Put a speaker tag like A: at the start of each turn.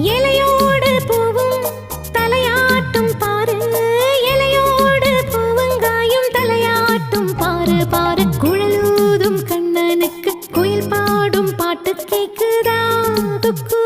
A: இலையோடு பூவும் தலையாட்டும் பாரு, இலையோடு பூவங்காயும் தலையாட்டும் பாரு பாரு. குழலூதும் கண்ணனுக்கு குயில் பாடும் பாட்டு கேக்குதா? குக்கு